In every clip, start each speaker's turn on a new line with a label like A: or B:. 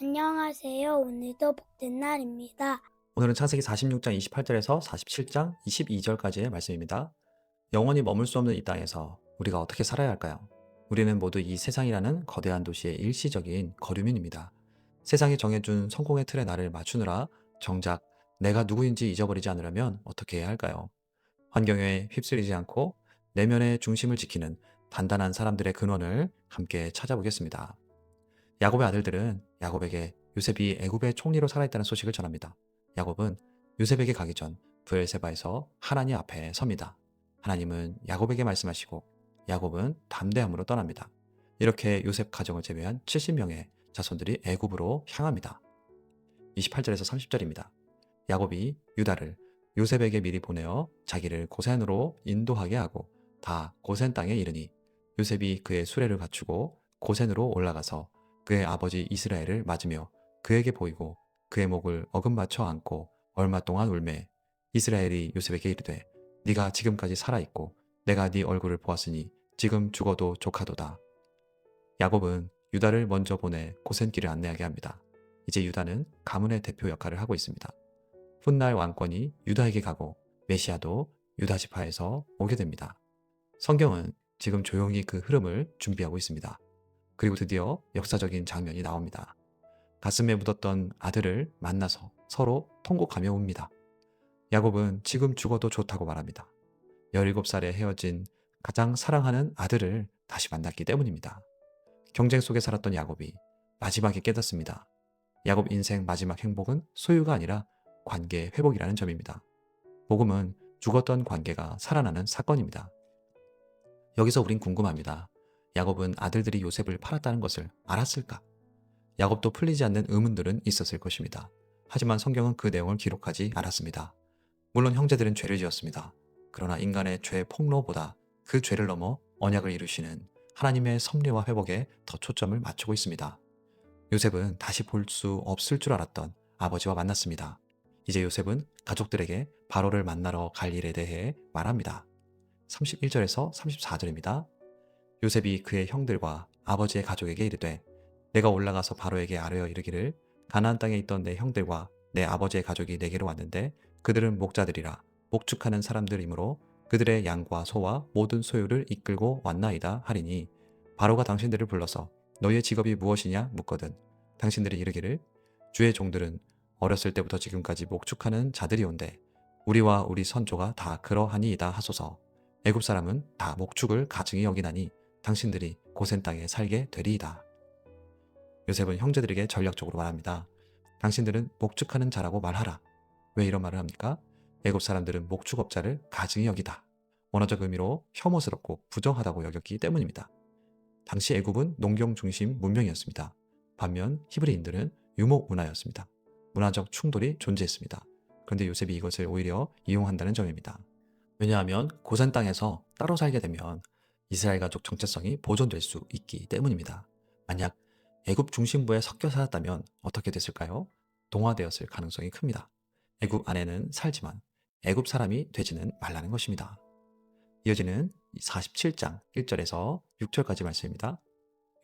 A: 안녕하세요. 오늘도 복된 날입니다.
B: 오늘은 창세기 46장 28절에서 47장 22절까지의 말씀입니다. 영원히 머물 수 없는 이 땅에서 우리가 어떻게 살아야 할까요? 우리는 모두 이 세상이라는 거대한 도시의 일시적인 거류민입니다. 세상이 정해준 성공의 틀에 나를 맞추느라 정작 내가 누구인지 잊어버리지 않으려면 어떻게 해야 할까요? 환경에 휩쓸리지 않고 내면의 중심을 지키는 단단한 사람들의 근원을 함께 찾아보겠습니다. 야곱의 아들들은 야곱에게 요셉이 애굽의 총리로 살아있다는 소식을 전합니다. 야곱은 요셉에게 가기 전 브엘세바에서 하나님 앞에 섭니다. 하나님은 야곱에게 말씀하시고 야곱은 담대함으로 떠납니다. 이렇게 요셉 가정을 제외한 70명의 자손들이 애굽으로 향합니다. 28절에서 30절입니다. 야곱이 유다를 요셉에게 미리 보내어 자기를 고센으로 인도하게 하고 다 고센 땅에 이르니 요셉이 그의 수레를 갖추고 고센으로 올라가서 그의 아버지 이스라엘을 맞으며 그에게 보이고 그의 목을 어금맞춰 안고 얼마 동안 울매 이스라엘이 요셉에게 이르되 네가 지금까지 살아있고 내가 네 얼굴을 보았으니 지금 죽어도 족하도다. 야곱은 유다를 먼저 보내 고센길을 안내하게 합니다. 이제 유다는 가문의 대표 역할을 하고 있습니다. 훗날 왕권이 유다에게 가고 메시아도 유다 지파에서 오게 됩니다. 성경은 지금 조용히 그 흐름을 준비하고 있습니다. 그리고 드디어 역사적인 장면이 나옵니다. 가슴에 묻었던 아들을 만나서 서로 통곡하며 웁니다. 야곱은 지금 죽어도 좋다고 말합니다. 17살에 헤어진 가장 사랑하는 아들을 다시 만났기 때문입니다. 경쟁 속에 살았던 야곱이 마지막에 깨닫습니다. 야곱 인생 마지막 행복은 소유가 아니라 관계 회복이라는 점입니다. 복음은 죽었던 관계가 살아나는 사건입니다. 여기서 우린 궁금합니다. 야곱은 아들들이 요셉을 팔았다는 것을 알았을까? 야곱도 풀리지 않는 의문들은 있었을 것입니다. 하지만 성경은 그 내용을 기록하지 않았습니다. 물론 형제들은 죄를 지었습니다. 그러나 인간의 죄 폭로보다 그 죄를 넘어 언약을 이루시는 하나님의 섭리와 회복에 더 초점을 맞추고 있습니다. 요셉은 다시 볼 수 없을 줄 알았던 아버지와 만났습니다. 이제 요셉은 가족들에게 바로를 만나러 갈 일에 대해 말합니다. 31절에서 34절입니다. 요셉이 그의 형들과 아버지의 가족에게 이르되 내가 올라가서 바로에게 아뢰어 이르기를 가나안 땅에 있던 내 형들과 내 아버지의 가족이 내게로 왔는데 그들은 목자들이라 목축하는 사람들이므로 그들의 양과 소와 모든 소유를 이끌고 왔나이다 하리니 바로가 당신들을 불러서 너희의 직업이 무엇이냐 묻거든 당신들이 이르기를 주의 종들은 어렸을 때부터 지금까지 목축하는 자들이온데 우리와 우리 선조가 다 그러하니이다 하소서. 애굽 사람은 다 목축을 가증히 여기나니 당신들이 고센 땅에 살게 되리이다. 요셉은 형제들에게 전략적으로 말합니다. 당신들은 목축하는 자라고 말하라. 왜 이런 말을 합니까? 애굽 사람들은 목축업자를 가증히 여기다. 원어적 의미로 혐오스럽고 부정하다고 여겼기 때문입니다. 당시 애굽은 농경 중심 문명이었습니다. 반면 히브리인들은 유목 문화였습니다. 문화적 충돌이 존재했습니다. 그런데 요셉이 이것을 오히려 이용한다는 점입니다. 왜냐하면 고센 땅에서 따로 살게 되면 이스라엘 가족 정체성이 보존될 수 있기 때문입니다. 만약 애굽 중심부에 섞여 살았다면 어떻게 됐을까요? 동화되었을 가능성이 큽니다. 애굽 안에는 살지만 애굽 사람이 되지는 말라는 것입니다. 이어지는 47장 1절에서 6절까지 말씀입니다.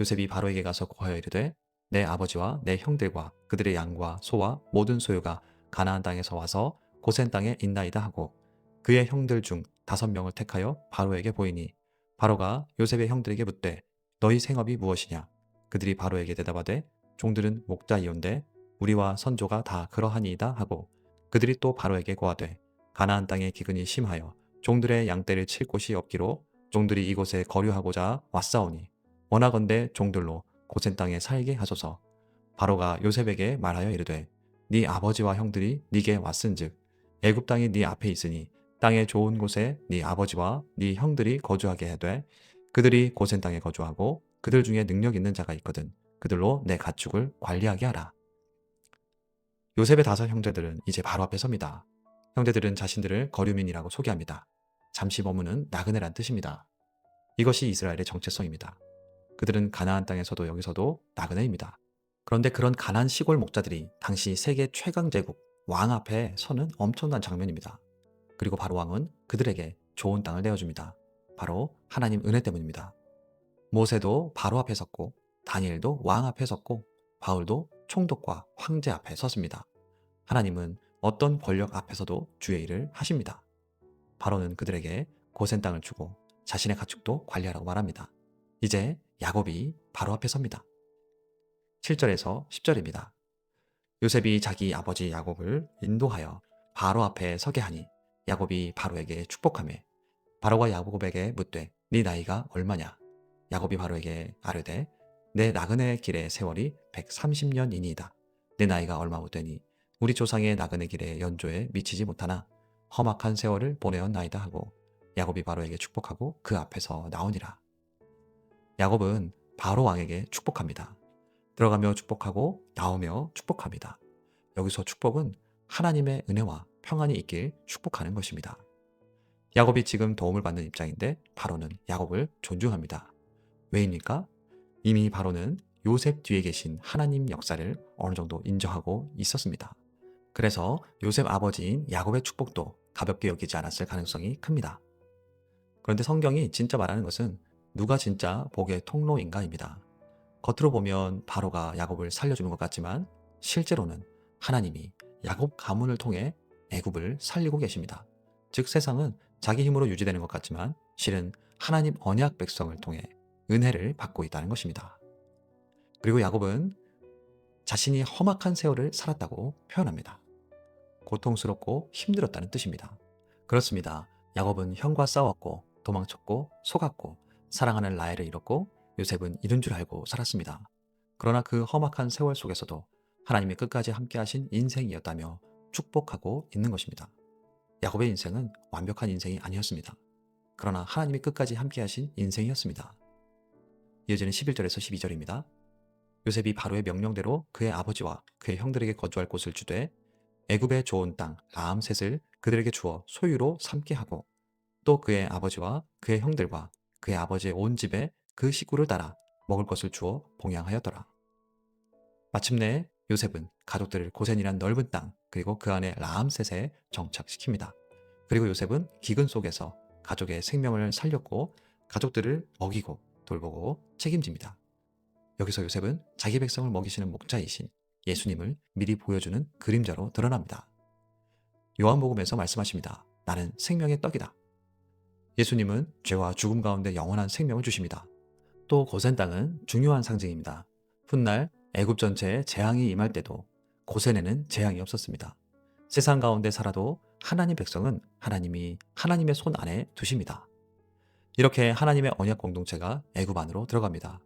B: 요셉이 바로에게 가서 고하여 이르되 내 아버지와 내 형들과 그들의 양과 소와 모든 소유가 가나안 땅에서 와서 고센 땅에 있나이다 하고 그의 형들 중 5명을 택하여 바로에게 보이니 바로가 요셉의 형들에게 묻되 너희 생업이 무엇이냐 그들이 바로에게 대답하되 종들은 목자이온데 우리와 선조가 다 그러하니이다 하고 그들이 또 바로에게 고하되 가나안 땅의 기근이 심하여 종들의 양떼를 칠 곳이 없기로 종들이 이곳에 거류하고자 왔사오니 원하건대 종들로 고센 땅에 살게 하소서. 바로가 요셉에게 말하여 이르되 네 아버지와 형들이 네게 왔은즉 애굽 땅이 네 앞에 있으니 땅의 좋은 곳에 네 아버지와 네 형들이 거주하게 하되 그들이 고센 땅에 거주하고 그들 중에 능력 있는 자가 있거든 그들로 내 가축을 관리하게 하라. 요셉의 5형제들은 이제 바로 앞에 섭니다. 형제들은 자신들을 거류민이라고 소개합니다. 잠시 머무는 나그네란 뜻입니다. 이것이 이스라엘의 정체성입니다. 그들은 가나안 땅에서도 여기서도 나그네입니다. 그런데 그런 가난 시골 목자들이 당시 세계 최강 제국 왕 앞에 서는 엄청난 장면입니다. 그리고 바로 왕은 그들에게 좋은 땅을 내어줍니다. 바로 하나님 은혜 때문입니다. 모세도 바로 앞에 섰고 다니엘도 왕 앞에 섰고 바울도 총독과 황제 앞에 섰습니다. 하나님은 어떤 권력 앞에서도 주의 일을 하십니다. 바로는 그들에게 고센 땅을 주고 자신의 가축도 관리하라고 말합니다. 이제 야곱이 바로 앞에 섭니다. 7절에서 10절입니다. 요셉이 자기 아버지 야곱을 인도하여 바로 앞에 서게 하니 야곱이 바로에게 축복하매 바로가 야곱에게 묻되 네 나이가 얼마냐? 야곱이 바로에게 아뢰되 내 나그네 길의 세월이 130년이니이다. 내 나이가 얼마 못되니 우리 조상의 나그네 길의 연조에 미치지 못하나 험악한 세월을 보내었나이다 하고 야곱이 바로에게 축복하고 그 앞에서 나오니라. 야곱은 바로 왕에게 축복합니다. 들어가며 축복하고 나오며 축복합니다. 여기서 축복은 하나님의 은혜와 평안이 있길 축복하는 것입니다. 야곱이 지금 도움을 받는 입장인데 바로는 야곱을 존중합니다. 왜입니까? 이미 바로는 요셉 뒤에 계신 하나님 역사를 어느 정도 인정하고 있었습니다. 그래서 요셉 아버지인 야곱의 축복도 가볍게 여기지 않았을 가능성이 큽니다. 그런데 성경이 진짜 말하는 것은 누가 진짜 복의 통로인가입니다. 겉으로 보면 바로가 야곱을 살려주는 것 같지만 실제로는 하나님이 야곱 가문을 통해 애굽을 살리고 계십니다. 즉 세상은 자기 힘으로 유지되는 것 같지만 실은 하나님 언약 백성을 통해 은혜를 받고 있다는 것입니다. 그리고 야곱은 자신이 험악한 세월을 살았다고 표현합니다. 고통스럽고 힘들었다는 뜻입니다. 그렇습니다. 야곱은 형과 싸웠고 도망쳤고 속았고 사랑하는 라헬을 잃었고 요셉은 잃은 줄 알고 살았습니다. 그러나 그 험악한 세월 속에서도 하나님이 끝까지 함께하신 인생이었다며 축복하고 있는 것입니다. 야곱의 인생은 완벽한 인생이 아니었습니다. 그러나 하나님이 끝까지 함께하신 인생이었습니다. 이어지는 11절에서 12절입니다. 요셉이 바로의 명령대로 그의 아버지와 그의 형들에게 거주할 곳을 주되 애굽의 좋은 땅 라암셋을 그들에게 주어 소유로 삼게 하고 또 그의 아버지와 그의 형들과 그의 아버지의 온 집에 그 식구를 따라 먹을 것을 주어 봉양하였더라. 마침내 요셉은 가족들을 고센이란 넓은 땅 그리고 그 안에 라암셋에 정착시킵니다. 그리고 요셉은 기근 속에서 가족의 생명을 살렸고 가족들을 먹이고 돌보고 책임집니다. 여기서 요셉은 자기 백성을 먹이시는 목자이신 예수님을 미리 보여주는 그림자로 드러납니다. 요한복음에서 말씀하십니다. 나는 생명의 떡이다. 예수님은 죄와 죽음 가운데 영원한 생명을 주십니다. 또 고센 땅은 중요한 상징입니다. 훗날 애굽 전체에 재앙이 임할 때도 고센에는 재앙이 없었습니다. 세상 가운데 살아도 하나님 백성은 하나님이 하나님의 손 안에 두십니다. 이렇게 하나님의 언약 공동체가 애굽 안으로 들어갑니다.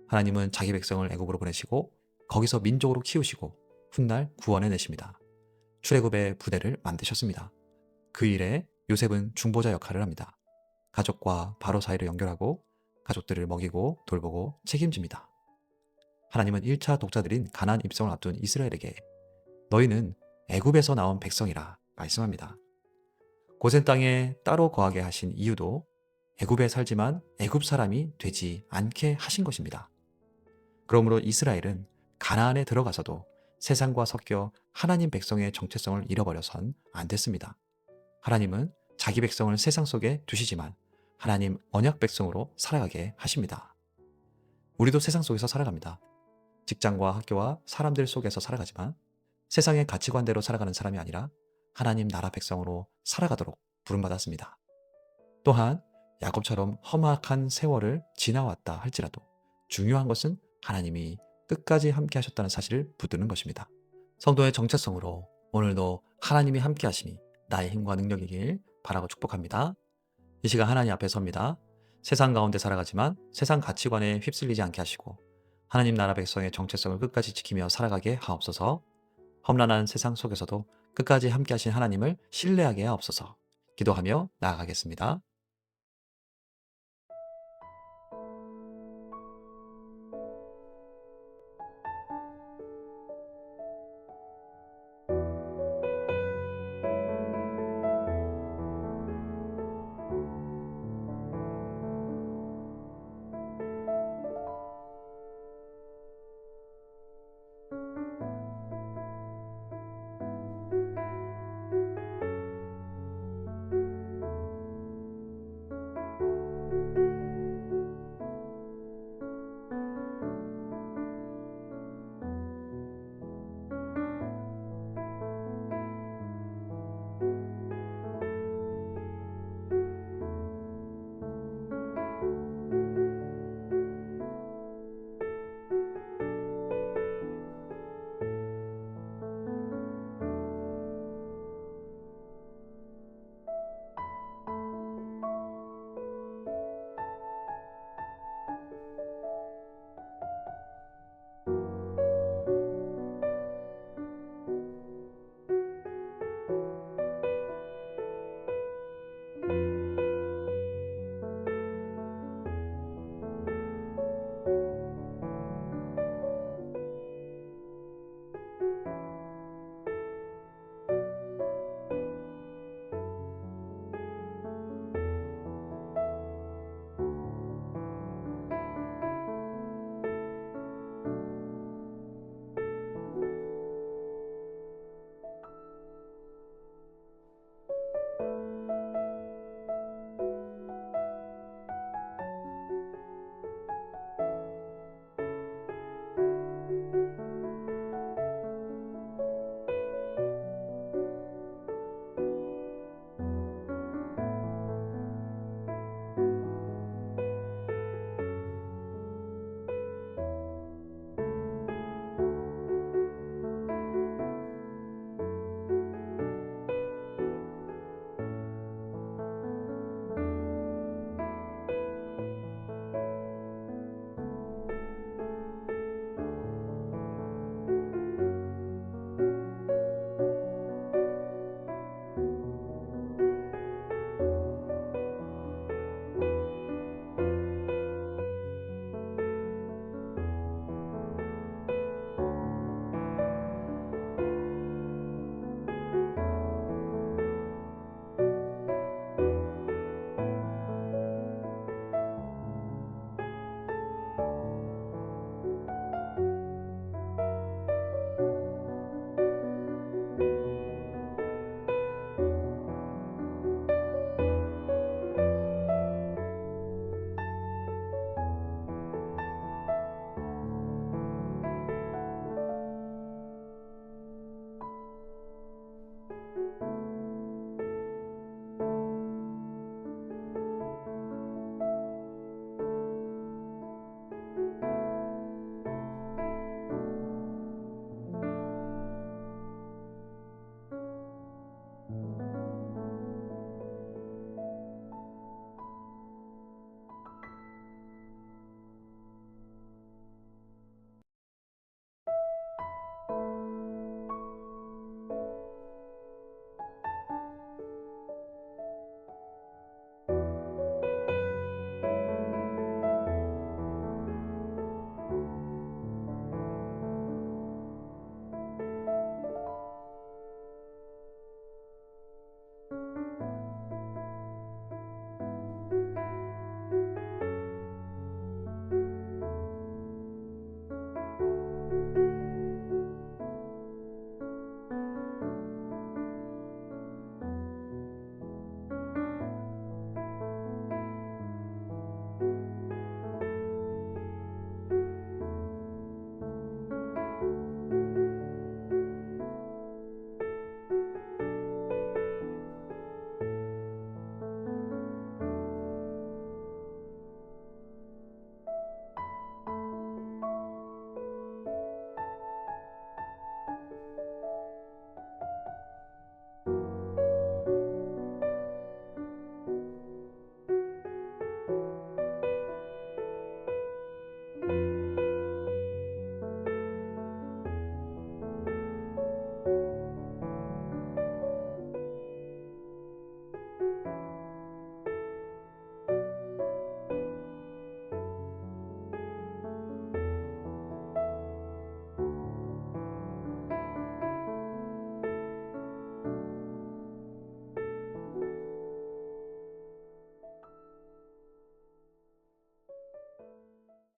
B: 하나님은 자기 백성을 애굽으로 보내시고 거기서 민족으로 키우시고 훗날 구원해내십니다. 출애굽의 부대를 만드셨습니다. 그 일에 요셉은 중보자 역할을 합니다. 가족과 바로 사이를 연결하고 가족들을 먹이고 돌보고 책임집니다. 하나님은 1차 독자들인 가나안 입성을 앞둔 이스라엘에게 너희는 애굽에서 나온 백성이라 말씀합니다. 고센 땅에 따로 거하게 하신 이유도 애굽에 살지만 애굽 사람이 되지 않게 하신 것입니다. 그러므로 이스라엘은 가나안에 들어가서도 세상과 섞여 하나님 백성의 정체성을 잃어버려선 안 됐습니다. 하나님은 자기 백성을 세상 속에 두시지만 하나님 언약 백성으로 살아가게 하십니다. 우리도 세상 속에서 살아갑니다. 직장과 학교와 사람들 속에서 살아가지만 세상의 가치관대로 살아가는 사람이 아니라 하나님 나라 백성으로 살아가도록 부름받았습니다. 또한 야곱처럼 험악한 세월을 지나왔다 할지라도 중요한 것은 하나님이 끝까지 함께 하셨다는 사실을 붙드는 것입니다. 성도의 정체성으로 오늘도 하나님이 함께 하시니 나의 힘과 능력이길 바라고 축복합니다. 이 시간 하나님 앞에 섭니다. 세상 가운데 살아가지만 세상 가치관에 휩쓸리지 않게 하시고 하나님 나라 백성의 정체성을 끝까지 지키며 살아가게 하옵소서. 험난한 세상 속에서도 끝까지 함께 하신 하나님을 신뢰하게 하옵소서. 기도하며 나아가겠습니다.